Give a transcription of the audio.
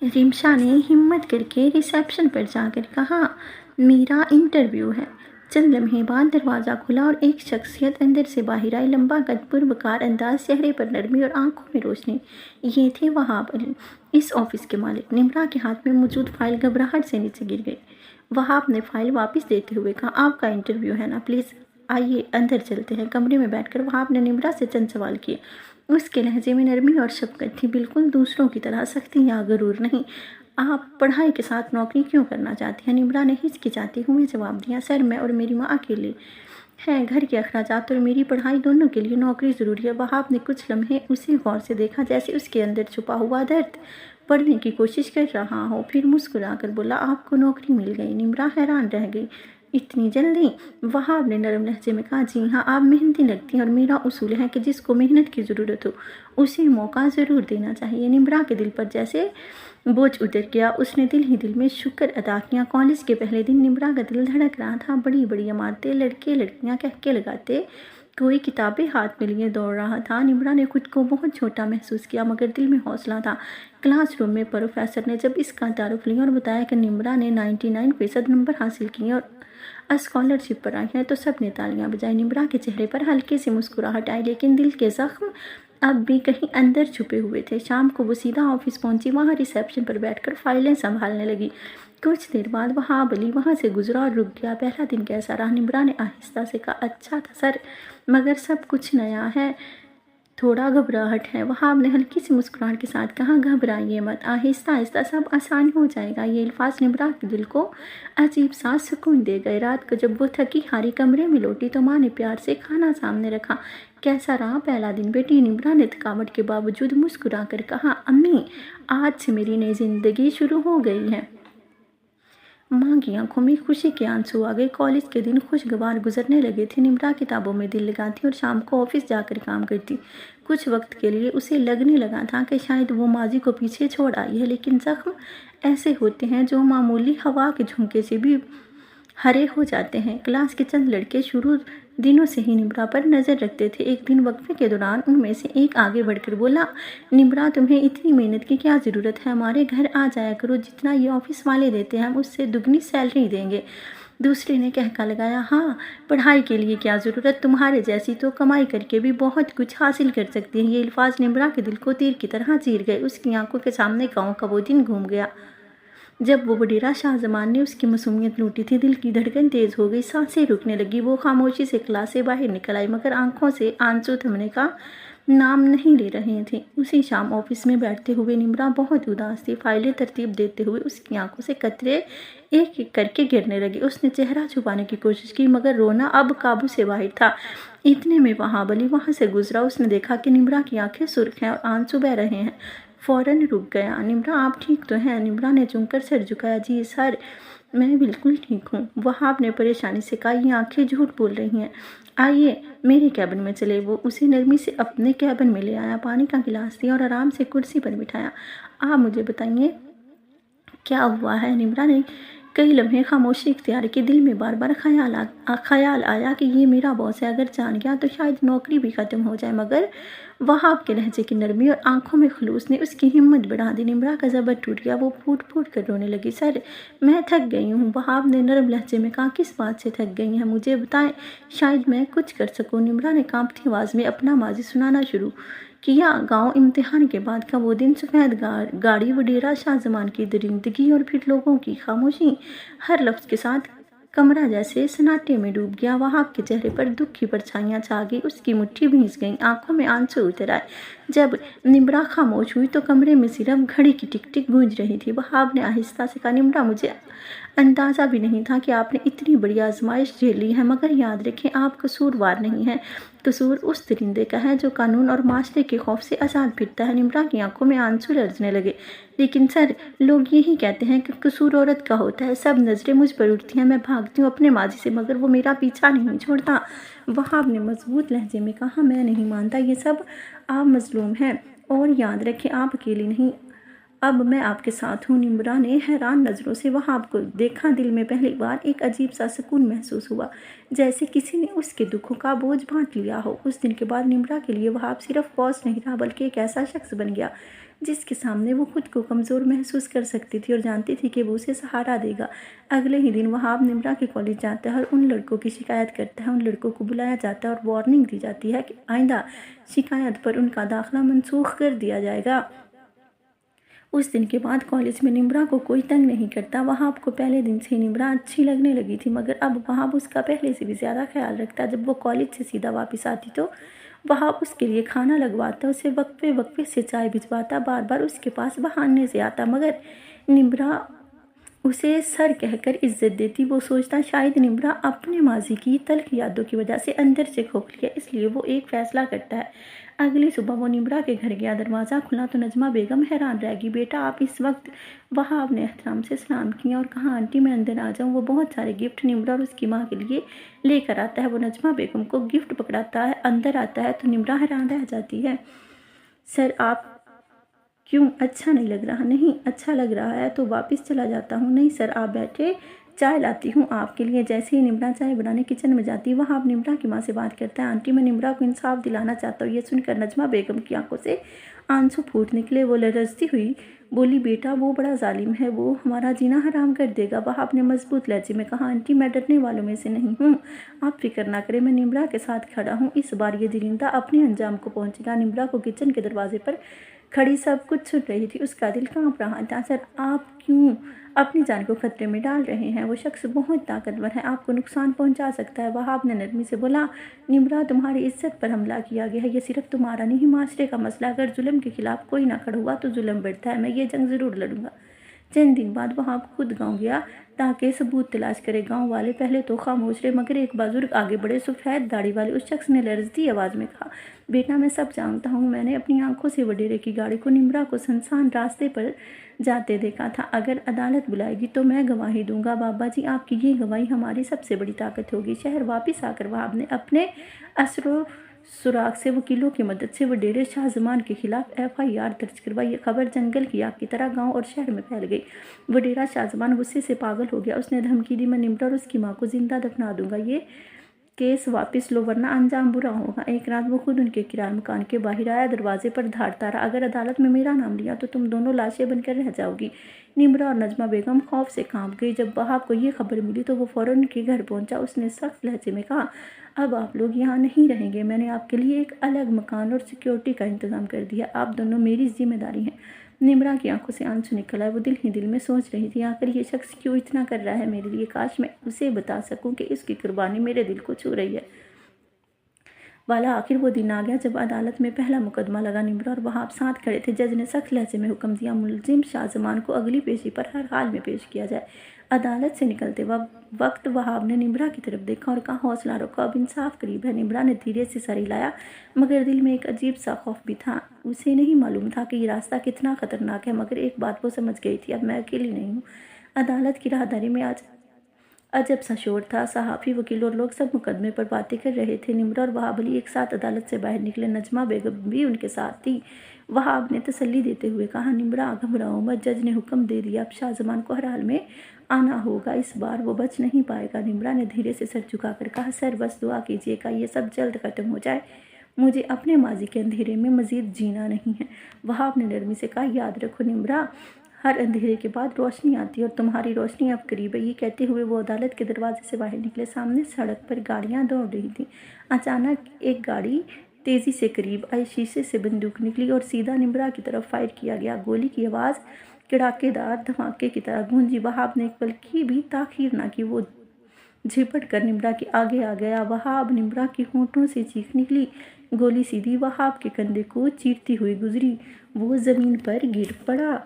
रिमशा ने हिम्मत करके रिसेप्शन पर जाकर कहा, मेरा इंटरव्यू है। चंद लम्हे बाद दरवाज़ा खुला और एक शख्सियत अंदर से बाहर आई। लंबा कद, पुरवकार अंदाज, चेहरे पर नरमी और आंखों में रोशनी। ये थे वहाब अली, इस ऑफिस के मालिक। निम्रा के हाथ में मौजूद फाइल घबराहट से नीचे गिर गई। वहाब ने फाइल वापस देते हुए कहा, आपका इंटरव्यू है ना, प्लीज़ आइए अंदर चलते हैं। कमरे में बैठकर वहाब ने निम्रा से चंद सवाल किए। उसके लहजे में नरमी और शफकत थी, बिल्कुल दूसरों की तरह सख्ती या गरूर नहीं। आप पढ़ाई के साथ नौकरी क्यों करना चाहती हैं? निम्रा ने हिचकिचाते हुए जवाब दिया, सर मैं और मेरी माँ अकेले हैं, घर के अखराजात और मेरी पढ़ाई दोनों के लिए नौकरी ज़रूरी है। वहाब ने कुछ लम्हे उसे गौर से देखा, जैसे उसके अंदर छुपा हुआ दर्द पढ़ने की कोशिश कर रहा हो। फिर मुस्कुराकर बोला, आपको नौकरी मिल गई? निम्रा हैरान रह गई, इतनी जल्दी? वहाब ने नरम लहजे में कहा, जी हाँ, आप मेहनती लगती हैं और मेरा उसूल है कि जिसको मेहनत की ज़रूरत हो उसे मौका ज़रूर देना चाहिए। निम्रा के दिल पर जैसे बोझ उतर गया। उसने दिल ही दिल में शुक्र अदा किया। कॉलेज के पहले दिन निम्रा का दिल धड़क रहा था। बड़ी बड़ी इमारतें, लड़के लड़कियां कहके लगाते, कोई किताबें हाथ में लिए दौड़ रहा था। निम्रा ने खुद को बहुत छोटा महसूस किया, मगर दिल में हौसला था। क्लासरूम में प्रोफेसर ने जब इसका तारुफ लिया और बताया कि निम्रा ने 99% नंबर हासिल किए और स्कॉलरशिप पर आई है, तो सब ने तालियां बजाई। निम्रा के चेहरे पर हल्की सी मुस्कुराहट आई, लेकिन दिल के जख्म अब भी कहीं अंदर छुपे हुए थे। शाम को वो सीधा ऑफिस पहुंची। वहाँ रिसेप्शन पर बैठकर फाइलें संभालने लगी। कुछ देर बाद वहाब अली वहाँ से गुजरा और रुक गया। पहला दिन कैसा रहा? निम्रा ने आहिस्ता से कहा, अच्छा था सर, मगर सब कुछ नया है, थोड़ा घबराहट है। वहाब ने हल्की सी मुस्कुराहट के साथ कहा, घबराइए मत, आहिस्ता आहिस्ता सब आसान हो जाएगा। ये अल्फाज निम्रा के दिल को अजीब सा सुकून दे गए। रात को जब वो थकी हारी कमरे में लौटी तो माँ ने प्यार से खाना सामने रखा। कैसा रहा पहला दिन बेटी? निम्रा ने थकावट के बावजूद मुस्कुरा कर कहा, अम्मी, आज से मेरी नई जिंदगी शुरू हो गई है। माँ की आंखों में खुशी के आंसू आ गए। कॉलेज के दिन खुशगवार गुजरने लगे थे। निम्रा किताबों में दिल लगाती और शाम को ऑफिस जाकर काम करती। कुछ वक्त के लिए उसे लगने लगा था कि शायद वो माजी को पीछे छोड़ आई है, लेकिन जख्म ऐसे होते हैं जो मामूली हवा के झोंके से भी हरे हो जाते हैं। क्लास के चंद लड़के शुरू दिनों से ही निम्रा पर नज़र रखते थे। एक दिन वक्फे के दौरान उनमें से एक आगे बढ़कर बोला, निम्रा, तुम्हें इतनी मेहनत की क्या ज़रूरत है? हमारे घर आ जाया करो, जितना ये ऑफिस वाले देते हैं हम उससे दुगनी सैलरी देंगे। दूसरे ने कहका लगाया, हाँ, पढ़ाई के लिए क्या ज़रूरत, तुम्हारे जैसी तो कमाई करके भी बहुत कुछ हासिल कर सकती है। ये अल्फाज निम्रा के दिल को तीर की तरह चीर गए। उसकी आंखों के सामने गाँव का वो दिन घूम गया जब वो वडीरा शाहजमान ने उसकी मासूमियत लूटी थी। दिल की धड़कन तेज हो गई, सांसें रुकने लगी। वो खामोशी से क्लास से बाहर निकल आई, मगर आंखों से आंसू थमने का नाम नहीं ले रहे थे। उसी शाम ऑफिस में बैठते हुए निम्रा बहुत उदास थी। फाइलें तरतीब देते हुए उसकी आंखों से कतरे एक एक करके गिरने लगे। उसने चेहरा छुपाने की कोशिश की, मगर रोना अब काबू से बाहर था। इतने में वहाब अली वहाँ से गुजरा। उसने देखा कि निम्रा की आंखें सुर्ख हैं और आंसू बह रहे हैं। फौरन रुक गया। निम्रा, आप ठीक तो हैं? निम्रा ने चुनकर सर झुकाया, जी सर, मैं बिल्कुल ठीक हूँ। वहाब ने परेशानी से कहा, ये आंखें झूठ बोल रही हैं, आइए मेरे कैबिन में चले। वो उसे नरमी से अपने कैबिन में ले आया, पानी का गिलास दिया और आराम से कुर्सी पर बिठाया। आप मुझे बताइए क्या हुआ है? निम्रा ने कई लम्हे खामोशी इख्तियार की। दिल में बार बार ख्याल आया कि ये मेरा बॉस है, अगर जान गया तो शायद नौकरी भी ख़त्म हो जाए। मगर वहाब के लहजे की नरमी और आंखों में खलूस ने उसकी हिम्मत बढ़ा दी। निम्रा का ज़बर टूट गया। वो फूट फूट कर रोने लगी। सर, मैं थक गई हूँ। वहाब ने नरम लहजे में कहा, किस बात से थक गई हैं? मुझे बताएं, शायद मैं कुछ कर सकूँ। निम्रा ने कांपती आवाज़ में अपना माजी सुनाना शुरू किया। गांव, इम्तिहान के बाद का वो दिन, सफ़ेद गाड़ी, वडीरा शाहजमान की दरिंदगी और फिर लोगों की खामोशी। हर लफ्ज़ के साथ कमरा जैसे सन्नाटे में डूब गया। वहाब के चेहरे पर दुख की परछाइयाँ छा गई। उसकी मुट्ठी भींच गई, आंखों में आंसू उतर आए। जब निम्रा खामोश हुई तो कमरे में सिर्फ घड़ी की टिक टिक गूंज रही थी। वहाब ने आहिस्ता से कहा, निम्रा, मुझे अंदाज़ा भी नहीं था कि आपने इतनी बड़ी आजमाइश झेली है, मगर याद रखें, आप कसूरवार नहीं हैं। कसूर उस दरिंदे का है जो कानून और माशरे के खौफ से आज़ाद फिरता है। निम्रा की आंखों में आंसू गरजने लगे। लेकिन सर, लोग यही कहते हैं कि कसूर औरत का होता है। सब नज़रें मुझ पर उठती हैं, मैं भागती हूँ अपने माजी से, मगर वो मेरा पीछा नहीं छोड़ता। वहाब ने मजबूत लहजे में कहा, मैं नहीं मानता ये सब, आप मजलूम हैं, और याद रखें, आप अकेली नहीं, अब मैं आपके साथ हूँ। निम्रा ने हैरान नज़रों से वहाब को देखा। दिल में पहली बार एक अजीब सा सुकून महसूस हुआ, जैसे किसी ने उसके दुखों का बोझ बांट लिया हो। उस दिन के बाद निम्रा के लिए वहाब सिर्फ बॉस नहीं रहा, बल्कि एक ऐसा शख्स बन गया جس کے سامنے وہ خود کو کمزور محسوس کر سکتی تھی اور جانتی تھی کہ وہ اسے سہارا دے گا۔ اگلے ہی دن وہاب نمرا کے کالج جاتا ہے اور ان لڑکوں کی شکایت کرتا ہے۔ ان لڑکوں کو بلایا جاتا ہے اور وارننگ دی جاتی ہے کہ آئندہ شکایت پر ان کا داخلہ منسوخ کر دیا جائے گا۔ اس دن کے بعد کالج میں نمرا کو کوئی تنگ نہیں کرتا۔ وہاب کو پہلے دن سے نمرا اچھی لگنے لگی تھی، مگر اب وہاب اس کا پہلے سے بھی زیادہ خیال رکھتا۔ جب وہ کالج سے سیدھا واپس آتی تو وہاب اس کے لیے کھانا لگواتا، اسے وقفے وقفے سے چائے بھجواتا، بار بار اس کے پاس بہانے سے آتا، مگر نمرا اسے سر کہہ کر عزت دیتی۔ وہ سوچتا شاید نمرا اپنے ماضی کی تلخ یادوں کی وجہ سے اندر سے کھوکھلی ہے، اس لیے وہ ایک فیصلہ کرتا ہے۔ اگلی صبح وہ نمرا کے گھر گیا، دروازہ کھلا تو نجمہ بیگم حیران رہ گئی۔ بیٹا آپ اس وقت؟ وہاب نے احترام سے سلام کیا اور کہا آنٹی میں اندر آ جاؤں۔ وہ بہت سارے گفٹ نمرا اور اس کی ماں کے لیے لے کر آتا ہے۔ وہ نجمہ بیگم کو گفٹ پکڑاتا ہے، اندر آتا ہے تو نمرا حیران رہ جاتی ہے۔ سر آپ کیوں؟ اچھا نہیں لگ رہا؟ نہیں اچھا لگ رہا ہے تو واپس چلا جاتا ہوں۔ نہیں سر آپ بیٹھے، چائے لاتی ہوں آپ کے لیے۔ جیسے ہی نمرا چائے بنانے کچن میں جاتی وہاب نمرا کی ماں سے بات کرتا ہے، آنٹی میں نمرا کو انصاف دلانا چاہتا ہوں۔ یہ سن کر نجمہ بیگم کی آنکھوں سے آنسو پھوٹ نکلے۔ وہ لرزتی ہوئی بولی بیٹا وہ بڑا ظالم ہے، وہ ہمارا جینا حرام کر دے گا۔ وہاب نے مضبوط لہجے میں کہا آنٹی میں ڈرنے والوں میں سے نہیں ہوں، آپ فکر نہ کریں، میں نمرا کے ساتھ کھڑا ہوں۔ اس بار یہ درندہ اپنے انجام کو پہنچے گا۔ نمرا کو کچن کے دروازے پر کھڑی سب کچھ سن رہی تھی، اس کا دل کانپ رہا تھا۔ سر آپ کیوں اپنی جان کو خطرے میں ڈال رہے ہیں؟ وہ شخص بہت طاقتور ہے، آپ کو نقصان پہنچا سکتا ہے۔ وہاب نے نرمی سے بولا نمرا تمہاری عزت پر حملہ کیا گیا ہے، یہ صرف تمہارا نہیں معاشرے کا مسئلہ۔ اگر ظلم کے خلاف کوئی نہ کھڑا ہوا تو ظلم بڑھتا ہے، میں یہ جنگ ضرور لڑوں گا۔ چند دن بعد وہاب خود گاؤں گیا تاکہ ثبوت تلاش کرے۔ گاؤں والے پہلے تو خاموش رہے، مگر ایک بزرگ آگے بڑھے، سفید داڑھی والے۔ اس شخص نے لرزتی آواز میں کہا بیٹا میں سب جانتا ہوں، میں نے اپنی آنکھوں سے وڈیرے کی گاڑی کو نمرا کو سنسان راستے پر جاتے دیکھا تھا۔ اگر عدالت بلائے گی تو میں گواہی دوں گا۔ بابا جی آپ کی یہ گواہی ہماری سب سے بڑی طاقت ہوگی۔ شہر واپس آ کر وہاب نے اپنے اثر و سراغ سے وکیلوں کی مدد سے وڈیرے شاہ زمان کے خلاف FIR درج کروائی۔ یہ خبر جنگل کی آگ کی طرح گاؤں اور شہر میں پھیل گئی۔ وڈیرا شاہ زمان غصے سے پاگل ہو گیا، اس نے دھمکی دی میں نمرا اور اس کی ماں کو زندہ دفنا دوں گا، یہ کیس واپس لو ورنہ انجام برا ہوگا۔ ایک رات وہ خود ان کے کرائے مکان کے باہر آیا، دروازے پر دھاڑتا رہا، اگر عدالت میں میرا نام لیا تو تم دونوں لاشیں بن کر رہ جاؤ گی۔ نمرا اور نجمہ بیگم خوف سے کانپ گئی۔ جب وہاب کو یہ خبر ملی تو وہ فوراً ان کے گھر پہنچا۔ اس نے سخت لہجے میں کہا اب آپ لوگ یہاں نہیں رہیں گے، میں نے آپ کے لیے ایک الگ مکان اور سیکیورٹی کا انتظام کر دیا، آپ دونوں میری ذمہ داری ہیں۔ نمرا کی آنکھوں سے آنسو نکل آئے، وہ دل ہی دل میں سوچ رہی تھی آخر یہ شخص کیوں اتنا کر رہا ہے میرے لیے، کاش میں اسے بتا سکوں کہ اس کی قربانی میرے دل کو چھو رہی ہے۔ والا آخر وہ دن آ گیا جب عدالت میں پہلا مقدمہ لگا۔ نمرا اور وہاب ساتھ کھڑے تھے۔ جج نے سخت لہجے میں حکم دیا ملزم شاہ زمان کو اگلی پیشی پر ہر حال میں پیش کیا جائے۔ عدالت سے نکلتے وقت وہاب نے نمرا کی طرف دیکھا اور کہا حوصلہ رکھو، اب انصاف قریب ہے۔ نمرا نے دھیرے سے سر ہلایا، مگر دل میں ایک عجیب سا خوف بھی تھا۔ اسے نہیں معلوم تھا کہ یہ راستہ کتنا خطرناک ہے، مگر ایک بات وہ سمجھ گئی تھی، اب میں اکیلی نہیں ہوں۔ عدالت کی راہداری میں آج عجب سا شور تھا، صحافی، وکیل اور لوگ سب مقدمے پر باتیں کر رہے تھے۔ نمرا اور وہاب علی ایک ساتھ عدالت سے باہر نکلے، نجمہ بیگم بھی ان کے ساتھ تھی۔ وہاب نے تسلی دیتے ہوئے کہا نمرا گھبراؤ مت، جج نے حکم دے دیا، اب شاہ زمان کو ہر حال میں آنا ہوگا، اس بار وہ بچ نہیں پائے گا۔ نمرا نے دھیرے سے سر جھکا کر کہا سر بس دعا کیجیے گا یہ سب جلد ختم ہو جائے، مجھے اپنے ماضی کے اندھیرے میں مزید جینا نہیں ہے۔ وہاب نے نرمی سے کہا یاد رکھو نمرا، ہر اندھیرے کے بعد روشنی آتی ہے اور تمہاری روشنی اب قریب ہے۔ یہ کہتے ہوئے وہ عدالت کے دروازے سے باہر نکلے۔ سامنے سڑک پر گاڑیاں دوڑ رہی تھیں۔ اچانک ایک گاڑی تیزی سے قریب آئی، شیشے سے بندوق نکلی اور سیدھا نمرا کی طرف فائر کیا گیا۔ گولی کی آواز کڑاکے دار دھماکے کی طرح گونجی۔ وہاب نے ایک پل کی بھی تاخیر نہ کی، وہ جھپٹ کر نمرا کے آگے آ گیا۔ وہاب، نمرا کے ہونٹوں سے چیخ نکلی۔ گولی سیدھی وہاب کے کندھے کو چیرتی ہوئی گزری، وہ زمین پر گر پڑا۔